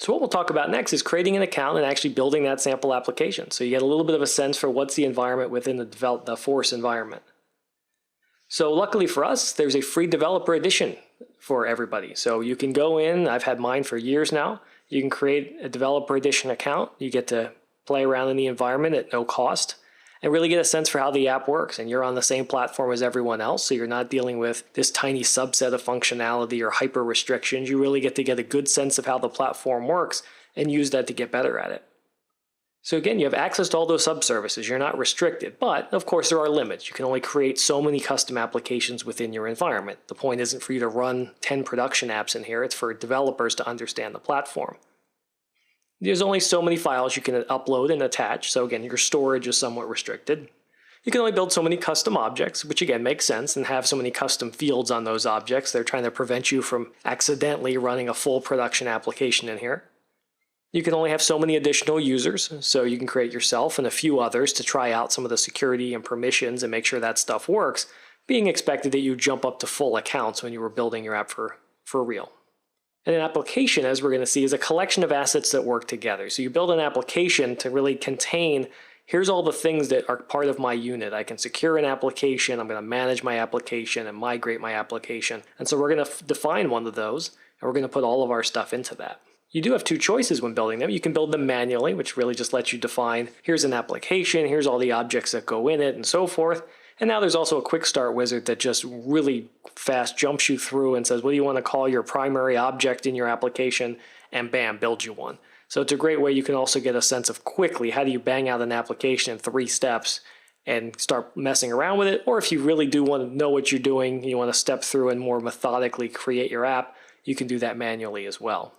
So what we'll talk about next is creating an account and actually building that sample application. So you get a little bit of a sense for what's the environment within the Force environment. So luckily for us, there's a free developer edition for everybody. So you can go in, I've had mine for years now. You can create a developer edition account. You get to play around in the environment at no cost and really get a sense for how the app works. And you're on the same platform as everyone else, so you're not dealing with this tiny subset of functionality or hyper restrictions. You really get to get a good sense of how the platform works and use that to get better at it. So again, you have access to all those subservices. You're not restricted, but of course there are limits. You can only create so many custom applications within your environment. The point isn't for you to run 10 production apps in here. It's for developers to understand the platform. There's only so many files you can upload and attach, so again, your storage is somewhat restricted. You can only build so many custom objects, which again makes sense, and have so many custom fields on those objects. They're trying to prevent you from accidentally running a full production application in here. You can only have so many additional users, so you can create yourself and a few others to try out some of the security and permissions and make sure that stuff works, being expected that you jump up to full accounts when you were building your app for real. And an application, as we're going to see, is a collection of assets that work together. So you build an application to really contain, here's all the things that are part of my unit. I can secure an application, I'm going to manage my application and migrate my application. And so we're going to define one of those, and we're going to put all of our stuff into that. You do have two choices when building them. You can build them manually, which really just lets you define, here's an application, here's all the objects that go in it, and so forth. And now there's also a quick start wizard that just really fast jumps you through and says, what do you want to call your primary object in your application? And bam, builds you one. So it's a great way you can also get a sense of quickly, how do you bang out an application in 3 steps and start messing around with it? Or if you really do want to know what you're doing, you want to step through and more methodically create your app, you can do that manually as well.